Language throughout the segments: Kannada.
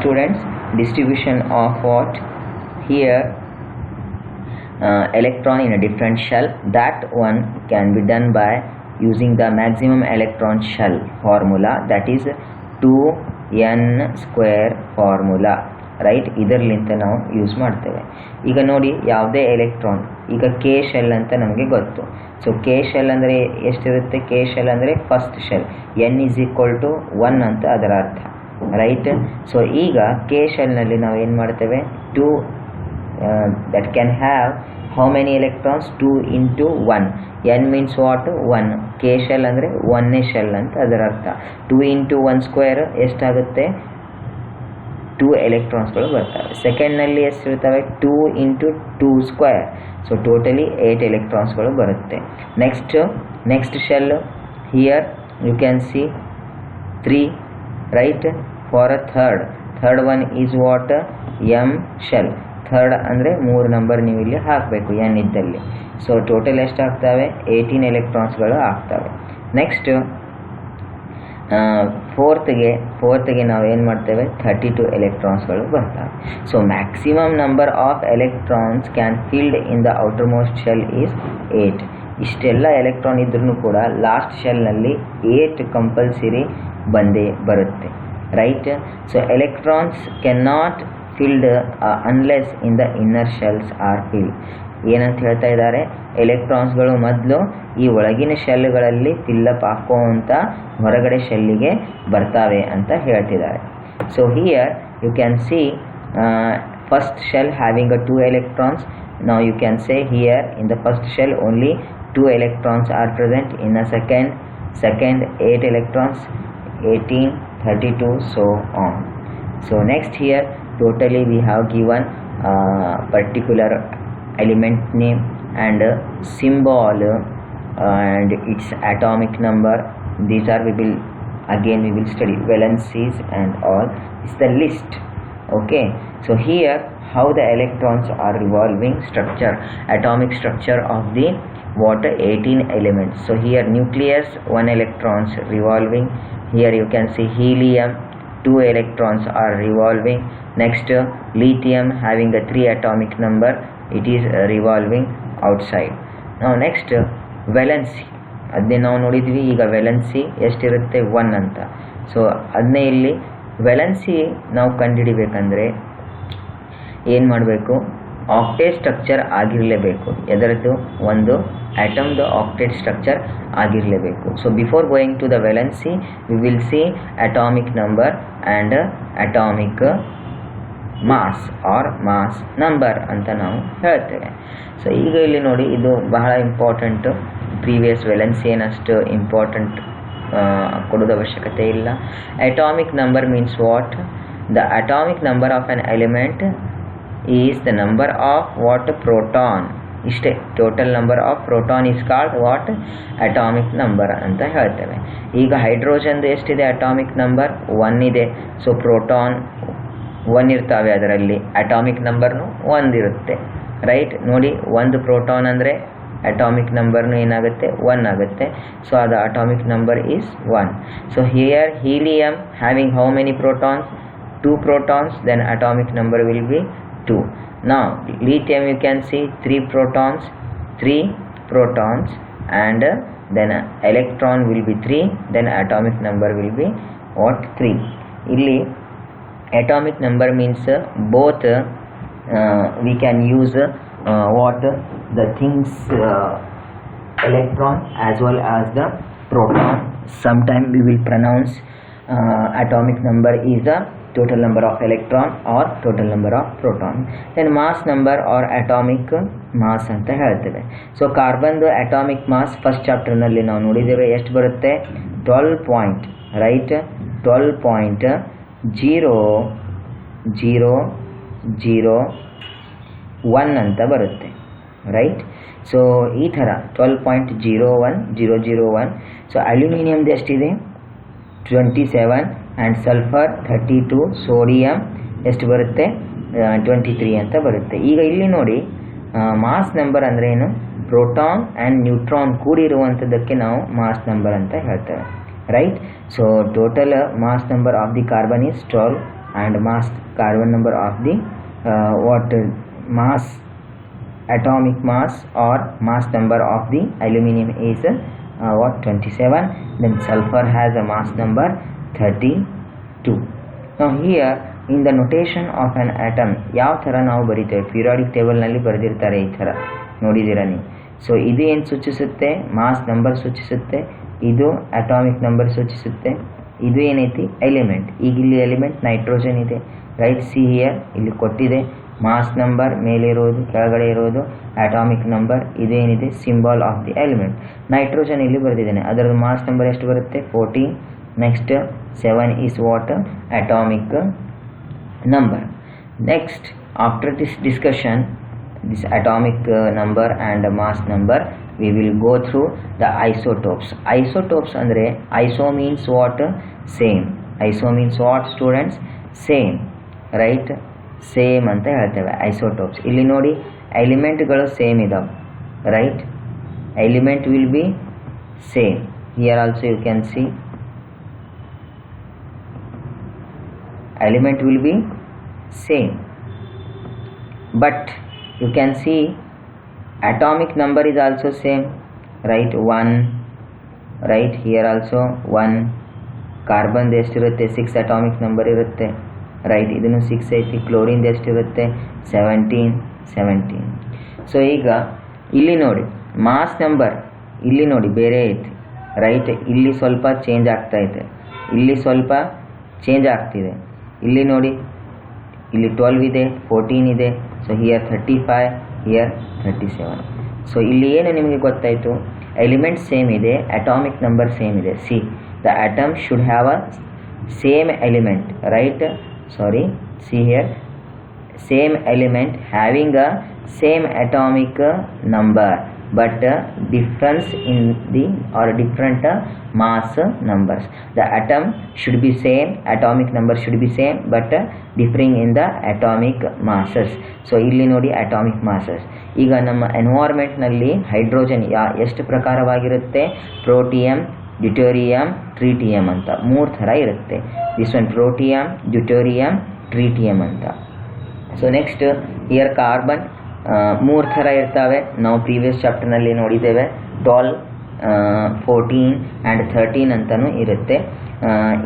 students, distribution of what here electron in a different shell, that one can be done by using the maximum electron shell formula, that is 2n square formula, right. ಇದರಲ್ಲಿಂತ ನಾವು ಯೂಸ್ ಮಾಡ್ತೇವೆ. ಈಗ ನೋಡಿ, ಯಾವುದೇ ಎಲೆಕ್ಟ್ರಾನ್, ಈಗ ಕೆ ಶೆಲ್ ಅಂತ ನಮಗೆ ಗೊತ್ತು. ಸೊ ಕೆ ಶೆಲ್ ಅಂದರೆ ಎಷ್ಟಿರುತ್ತೆ? ಕೆ ಶೆಲ್ ಅಂದರೆ first shell, n is equal to 1 ಅಂತ ಅದರ ಅರ್ಥ, ರೈಟ್. ಸೊ ಈಗ ಕೆ ಶೆಲ್ನಲ್ಲಿ ನಾವು ಏನು ಮಾಡ್ತೇವೆ? 2 that can have how many electrons? 2 into 1. n means what? 1. k shell ಅಂದರೆ 1ನೇ ಶೆಲ್ ಅಂತ ಅದರ ಅರ್ಥ. 2 into 1 ಸ್ಕ್ವೇರ್ ಎಷ್ಟಾಗುತ್ತೆ? 2 ಎಲೆಕ್ಟ್ರಾನ್ಸ್ಗಳು ಬರ್ತವೆ. ಸೆಕೆಂಡ್ನಲ್ಲಿ ಎಷ್ಟಿರ್ತವೆ? 2 into 2 ಸ್ಕ್ವೇರ್. ಸೊ ಟೋಟಲಿ 8 ಎಲೆಕ್ಟ್ರಾನ್ಸ್ಗಳು ಬರುತ್ತೆ. Next shell here you can see 3, right. For a third one is what? m shell. Third ಅಂದರೆ 3 ನಂಬರ್ ನೀವು ಇಲ್ಲಿ ಹಾಕಬೇಕು n ಇದ್ದಲ್ಲಿ. So total ಎಷ್ಟಾಗ್ತವೆ? 18 ಎಲೆಕ್ಟ್ರಾನ್ಸ್ಗಳು ಆಗ್ತವೆ. ನೆಕ್ಸ್ಟ್ ಫೋರ್ತ್ಗೆ ನಾವು ಏನು ಮಾಡ್ತೇವೆ? 32 ಎಲೆಕ್ಟ್ರಾನ್ಸ್ಗಳು ಬರ್ತವೆ. So maximum number of electrons can filled in the outer most shell is 8. ಇಷ್ಟೆಲ್ಲ ಎಲೆಕ್ಟ್ರಾನ್ ಇದ್ರೂ ಕೂಡ ಲಾಸ್ಟ್ ಶೆಲ್ನಲ್ಲಿ 8 ಕಂಪಲ್ಸರಿ ಬಂದೇ ಬರುತ್ತೆ, right. So electrons can not filled unless in the inner shells R filled. ಏನಂತ ಹೇಳ್ತಾ ಇದ್ದಾರೆ? ಎಲೆಕ್ಟ್ರಾನ್ಸ್ಗಳು ಮೊದಲು ಈ ಒಳಗಿನ ಶೆಲ್ಗಳಲ್ಲಿ ಫಿಲ್ಲಪ್ ಹಾಕುವಂಥ ಹೊರಗಡೆ ಶೆಲ್ಲಿಗೆ ಬರ್ತಾವೆ ಅಂತ ಹೇಳ್ತಿದ್ದಾರೆ. So here you can see first shell having 2 electrons. Now you can say here in the first shell only 2 electrons are present. In a second 8 electrons, 18, 32, so on. So next here totally we have given particular element name and symbol and its atomic number. These are we will study valencies and all. It's the list. Okay, so here how the electrons are revolving, structure, atomic structure of the water 18 elements. So here nucleus 1 electrons revolving. Here you can see helium 2 electrons are revolving. Next lithium having a 3 atomic number, it is revolving outside. Now next valency, ಅದನ್ನೇ ನಾವು ನೋಡಿದ್ವಿ. ಈಗ ವೆಲೆನ್ಸಿ ಎಷ್ಟಿರುತ್ತೆ? 1 ಅಂತ. ಸೊ ಅದನ್ನೇ ಇಲ್ಲಿ ವೆಲೆನ್ಸಿ ನಾವು ಕಂಡುಹಿಡಿಬೇಕಂದ್ರೆ ಏನು ಮಾಡಬೇಕು? ಆಕ್ಟೇಟ್ ಸ್ಟ್ರಕ್ಚರ್ ಆಗಿರಲೇಬೇಕು. ಎದರದ್ದು? ಒಂದು ಆಟಮ್ದು ಆಕ್ಟೇಟ್ ಸ್ಟ್ರಕ್ಚರ್ ಆಗಿರಲೇಬೇಕು. So before going to the valency we will see atomic number and atomic mass or mass number ಅಂತ ನಾವು ಹೇಳ್ತೇವೆ. ಸೊ ಈಗ ಇಲ್ಲಿ ನೋಡಿ, ಇದು ಬಹಳ ಇಂಪಾರ್ಟೆಂಟು. ಪ್ರೀವಿಯಸ್ ವೆಲೆನ್ಸಿ ಏನಷ್ಟು ಇಂಪಾರ್ಟೆಂಟ್ ಕೊಡೋದು ಅವಶ್ಯಕತೆ ಇಲ್ಲ. Atomic number means what? The atomic number of an element is the number of what? Proton. ಇಷ್ಟೇ. Total number of proton is called what? Atomic number ಅಂತ ಹೇಳ್ತೇವೆ. ಈಗ ಹೈಡ್ರೋಜನ್ದು ಎಷ್ಟಿದೆ ಅಟಾಮಿಕ್ ನಂಬರ್? 1 ಇದೆ. ಸೊ ಪ್ರೋಟಾನ್ 1 ಇರ್ತಾವೆ ಅದರಲ್ಲಿ, ಅಟಾಮಿಕ್ ನಂಬರ್ನು 1 ಇರುತ್ತೆ, ರೈಟ್. ನೋಡಿ, 1 ಪ್ರೋಟಾನ್ ಅಂದರೆ ಅಟಾಮಿಕ್ ನಂಬರ್ನು ಏನಾಗುತ್ತೆ? 1 ಆಗುತ್ತೆ. ಸೊ ಅದು atomic number is 1. So here helium having how many protons? 2 protons, then atomic number will be 2. Now lithium you can see 3 protons and then electron will be 3, then atomic number will be what? 3. Illi atomic number means both we can use what? The things electron as well as the proton. Sometime we will pronounce atomic number is the total number of electron or total number of proton. Then mass number or atomic mass ಅಂತ ಹೇಳ್ತೇವೆ. ಸೊ ಕಾರ್ಬನ್ದು ಅಟಾಮಿಕ್ ಮಾಸ್ ಫಸ್ಟ್ ಚಾಪ್ಟರ್ನಲ್ಲಿ ನಾವು ನೋಡಿದ್ದೇವೆ. ಎಷ್ಟು ಬರುತ್ತೆ? 12 ಪಾಯಿಂಟ್, ರೈಟ್. 12.00001 ಅಂತ ಬರುತ್ತೆ, ರೈಟ್. ಸೊ ಈ ಥರ 12.01001. ಸೊ ಅಲ್ಯೂಮಿನಿಯಮ್ದು ಎಷ್ಟಿದೆ? 27 ಆ್ಯಂಡ್ ಸಲ್ಫರ್ 32, ಸೋಡಿಯಂ ಎಷ್ಟು ಬರುತ್ತೆ? 23 ಅಂತ ಬರುತ್ತೆ. ಈಗ ಇಲ್ಲಿ ನೋಡಿ, ಮಾಸ್ ನಂಬರ್ ಅಂದರೆ ಏನು? ಪ್ರೋಟಾನ್ ಆ್ಯಂಡ್ ನ್ಯೂಟ್ರಾನ್ ಕೂಡಿರುವಂಥದ್ದಕ್ಕೆ ನಾವು ಮಾಸ್ ನಂಬರ್ ಅಂತ ಹೇಳ್ತೇವೆ, right. So total mass number of the carbon is 12 and mass carbon number of the mass atomic mass or mass number of the aluminum is 27. Then sulfur has a mass number 32. Now here in the notation of an atom ಯಾವ ಥರ ನಾವು ಬರಿತೇವೆ, ಪೀರಿಯಾಡಿಕ್ ಟೇಬಲ್ನಲ್ಲಿ ಬರೆದಿರ್ತಾರೆ ಈ ಥರ ನೋಡಿದ್ದೀರಾ ನೀವು. ಸೊ ಇದು ಏನು ಸೂಚಿಸುತ್ತೆ, ಮಾಸ್ ನಂಬರ್ ಸೂಚಿಸುತ್ತೆ, ಇದು ಅಟಾಮಿಕ್ ನಂಬರ್ ಸೂಚಿಸುತ್ತೆ, ಇದು ಏನೈತಿ ಎಲಿಮೆಂಟ್. ಈಗ ಇಲ್ಲಿ ಎಲಿಮೆಂಟ್ ನೈಟ್ರೋಜನ್ ಇದೆ, ರೈಟ್. ಸಿ ಹಿಯರ್ ಇಲ್ಲಿ ಕೊಟ್ಟಿದೆ ಮಾಸ್ ನಂಬರ್ ಮೇಲೆ ಇರೋದು, ಕೆಳಗಡೆ ಇರೋದು ಅಟಾಮಿಕ್ ನಂಬರ್, ಇದೇನಿದೆ symbol of the element. Nitrogen ಇಲ್ಲಿ ಬರೆದಿದ್ದೇನೆ, ಅದರದ್ದು ಮಾಸ್ ನಂಬರ್ ಎಷ್ಟು ಬರುತ್ತೆ 14. Next 7 is what atomic number. Next after this discussion, this atomic number and mass number, we will go through the isotopes. Isotopes andre iso means what, same. Iso means what students, same, right. Same ಅಂತ ಹೇಳ್ತೇವೆ ಐಸೋಟೋಪ್ಸ್. ಇಲ್ಲಿ ನೋಡಿ ಎಲಿಮೆಂಟ್ಗಳು ಸೇಮ್ ಇದಾವೆ, right. Element will be same. Here also you can see element will be same, but you can see atomic number is also same, right. 1, right. Here also 1. Carbon ಎಷ್ಟಿರುತ್ತೆ 6 ಅಟಾಮಿಕ್ ನಂಬರ್ ಇರುತ್ತೆ, ರೈಟ್. ಇದನ್ನು 6 ಐತಿ. ಕ್ಲೋರಿನ್ ಎಷ್ಟಿರುತ್ತೆ 17. ಸೊ ಈಗ ಇಲ್ಲಿ ನೋಡಿ ಮಾಸ್ ನಂಬರ್ ಇಲ್ಲಿ ನೋಡಿ ಬೇರೆ ಐತಿ, ರೈಟ್. ಇಲ್ಲಿ ಸ್ವಲ್ಪ ಚೇಂಜ್ ಆಗ್ತಾ ಇದೆ, ಇಲ್ಲಿ ಸ್ವಲ್ಪ ಚೇಂಜ್ ಆಗ್ತಿದೆ. ಇಲ್ಲಿ ನೋಡಿ ಇಲ್ಲಿ 12 ಇದೆ, 14 ಇದೆ. So here 35, here 37. ಸೊ ಇಲ್ಲಿ ಏನು ನಿಮಗೆ ಗೊತ್ತಾಯಿತು, ಎಲಿಮೆಂಟ್ ಸೇಮ್ ಇದೆ, ಅಟಾಮಿಕ್ ನಂಬರ್ ಸೇಮ್ ಇದೆ. C the atom should have a same element, right. Sorry, see here same element having a same atomic number but difference in the or different mass numbers. The atom should be same, atomic number should be same but differing in the atomic masses. So ಇಲ್ಲಿ ನೋಡಿ atomic masses. ಈಗ ನಮ್ಮ ಎನ್ವೈರ್ಮೆಂಟ್ ನಲ್ಲಿ ಹೈಡ್ರೋಜನ್ ಎಷ್ಟು ಪ್ರಕಾರವಾಗಿರುತ್ತೆ, ಪ್ರೋಟಿಯಂ, ಡ್ಯೂಟೇರಿಯಂ, ಟ್ರಿಟಿಯಂ ಅಂತ 3 ಥರ ಇರುತ್ತೆ. ದಿಸ್ ಒನ್ ಪ್ರೋಟಿಯಂ, ಡ್ಯೂಟೇರಿಯಂ, ಟ್ರಿಟಿಯಂ ಅಂತ. ಸೊ ನೆಕ್ಸ್ಟ್ ಹಿಯರ್ ಕಾರ್ಬನ್ 3 ಥರ ಇರ್ತವೆ, ನಾವು ಪ್ರೀವಿಯಸ್ ಚಾಪ್ಟರ್ನಲ್ಲಿ ನೋಡಿದ್ದೇವೆ. 12, 14 ಆ್ಯಂಡ್ 13 ಅಂತಲೂ ಇರುತ್ತೆ.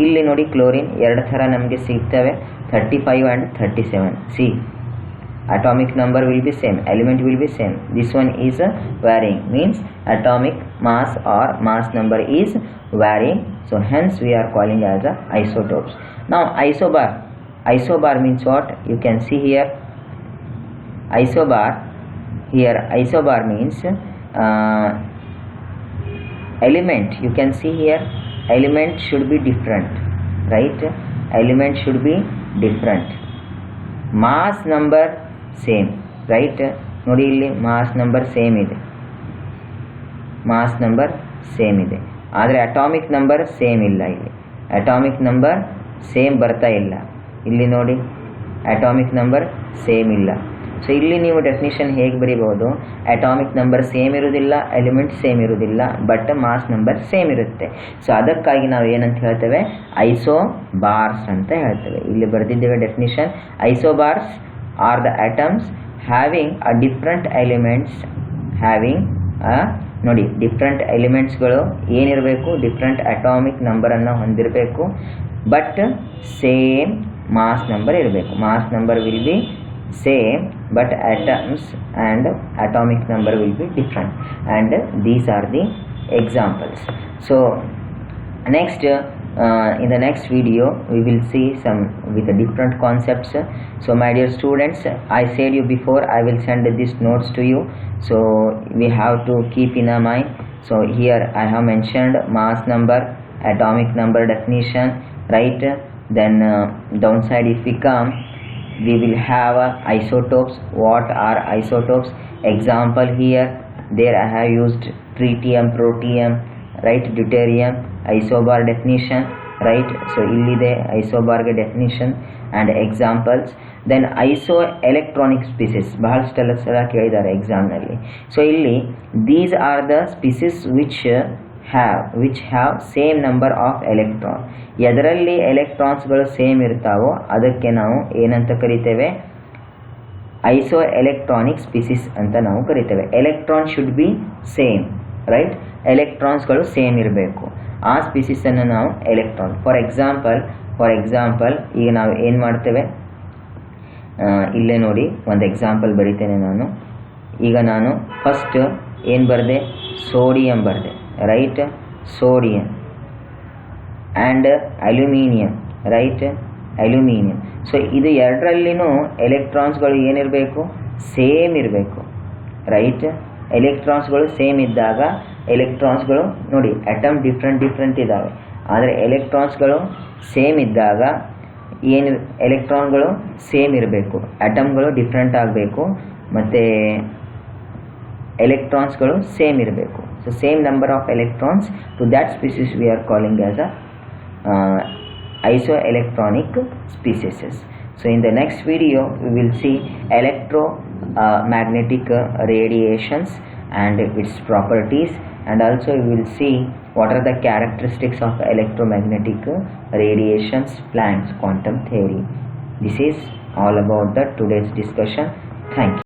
ಇಲ್ಲಿ ನೋಡಿ ಕ್ಲೋರಿನ್ 2 ಥರ ನಮಗೆ ಸಿಗ್ತವೆ, 35 and 37. C atomic number will be same, element will be same. This one is varying, means atomic mass or mass number is varying, so hence we are calling as isotopes. Now isobar means what, you can see here isobar. Here isobar means element, you can see here element should be different, right. Element should be different, mass number same, right. ನೋಡಿ ಇಲ್ಲಿ ಮಾಸ್ ನಂಬರ್ ಸೇಮ್ ಇದೆ, ಮಾಸ್ ನಂಬರ್ ಸೇಮ್ ಇದೆ, ಆದರೆ ಅಟಾಮಿಕ್ ನಂಬರ್ ಸೇಮ್ ಇಲ್ಲ. ಇಲ್ಲಿ ಅಟಾಮಿಕ್ ನಂಬರ್ ಸೇಮ್ ಬರ್ತಾ ಇಲ್ಲ. ಇಲ್ಲಿ ನೋಡಿ ಅಟಾಮಿಕ್ ನಂಬರ್ ಸೇಮ್ ಇಲ್ಲ. ಸೊ ಇಲ್ಲಿ ನೀವು ಡೆಫಿನಿಷನ್ ಹೇಗೆ ಬರೀಬಹುದು, ಅಟಾಮಿಕ್ ನಂಬರ್ ಸೇಮ್ ಇರೋದಿಲ್ಲ, ಎಲಿಮೆಂಟ್ ಸೇಮ್ ಇರೋದಿಲ್ಲ, ಬಟ್ ಮಾಸ್ ನಂಬರ್ ಸೇಮ್ ಇರುತ್ತೆ. ಸೊ ಅದಕ್ಕಾಗಿ ನಾವು ಏನಂತ ಹೇಳ್ತೇವೆ, ಐಸೋಬಾರ್ಸ್ ಅಂತ ಹೇಳ್ತೇವೆ. ಇಲ್ಲಿ ಬರೆದಿದ್ದೇವೆ definition. ಐಸೋಬಾರ್ಸ್ are the atoms having a different elements having a ನೋಡಿ ಡಿಫ್ರೆಂಟ್ ಎಲಿಮೆಂಟ್ಸ್ಗಳು ಏನಿರಬೇಕು, ಡಿಫ್ರೆಂಟ್ ಅಟಾಮಿಕ್ ನಂಬರನ್ನು ಹೊಂದಿರಬೇಕು, ಬಟ್ ಸೇಮ್ ಮಾಸ್ ನಂಬರ್ ಇರಬೇಕು. Mass number will be same but atoms and atomic number will be different, and these are the examples. So next in the next video we will see some with the different concepts. So my dear students, I said you before I will send these notes to you, so we have to keep in our mind. So here I have mentioned mass number, atomic number definition, right. Then downside if we come, we will have isotopes. What are isotopes? Example here, there I have used tritium, protium, right, deuterium, isobar definition, right. So illide isobar ge definition and examples. Then iso electronic species ಬಹಳಷ್ಟೆಲ್ಲ ಸಲ ಕೇಳಿದ್ದಾರೆ ಎಕ್ಸಾಮ್ ನಲ್ಲಿ. ಸೊ ಇಲ್ಲಿ these are the species which which have same number of electron. ಎದರಲ್ಲಿ ಎಲೆಕ್ಟ್ರಾನ್ಸ್ಗಳು ಸೇಮ್ ಇರ್ತಾವೋ ಅದಕ್ಕೆ ನಾವು ಏನಂತ ಕರಿತೇವೆ, ಐಸೋ ಎಲೆಕ್ಟ್ರಾನಿಕ್ ಸ್ಪೀಸಿಸ್ ಅಂತ ನಾವು ಕರಿತೇವೆ. Electron should be same, right? ಎಲೆಕ್ಟ್ರಾನ್ಸ್ಗಳು ಸೇಮ್ ಇರಬೇಕು, ಆ ಸ್ಪೀಸಿಸನ್ನು ನಾವು ಎಲೆಕ್ಟ್ರಾನ್. ಫಾರ್ ಎಕ್ಸಾಂಪಲ್ ಈಗ ನಾವು ಏನು ಮಾಡ್ತೇವೆ, ಇಲ್ಲೇ ನೋಡಿ ಒಂದು ಎಕ್ಸಾಂಪಲ್ ಬರಿತೇನೆ ನಾನು. ಈಗ ನಾನು ಫಸ್ಟ್ ಏನು ಬರೆದೆ, ಸೋಡಿಯಂ ಬರೆದೆ, right? Sodium and aluminium, right? Aluminium. So ಇದು ಎರಡರಲ್ಲಿನೂ ಎಲೆಕ್ಟ್ರಾನ್ಸ್ಗಳು ಏನಿರಬೇಕು, ಸೇಮ್ ಇರಬೇಕು, ರೈಟ್? ಎಲೆಕ್ಟ್ರಾನ್ಸ್ಗಳು ಸೇಮ್ ಇದ್ದಾಗ ಎಲೆಕ್ಟ್ರಾನ್ಸ್ಗಳು ನೋಡಿ ಅಟಮ್ ಡಿಫ್ರೆಂಟ್ ಇದ್ದಾವೆ, ಆದರೆ ಎಲೆಕ್ಟ್ರಾನ್ಸ್ಗಳು ಸೇಮ್ ಇದ್ದಾಗ ಏನು, ಎಲೆಕ್ಟ್ರಾನ್ಗಳು ಸೇಮ್ ಇರಬೇಕು, ಅಟಮ್ಗಳು ಡಿಫ್ರೆಂಟ್ ಆಗಬೇಕು, ಮತ್ತು ಎಲೆಕ್ಟ್ರಾನ್ಸ್ಗಳು ಸೇಮ್ ಇರಬೇಕು. So same number of electrons, to that species we are calling as a isoelectronic species. So in the next video we will see electromagnetic radiations and its properties, and also we will see what are the characteristics of electromagnetic radiations, Planck's quantum theory. This is all about the today's discussion. Thank you.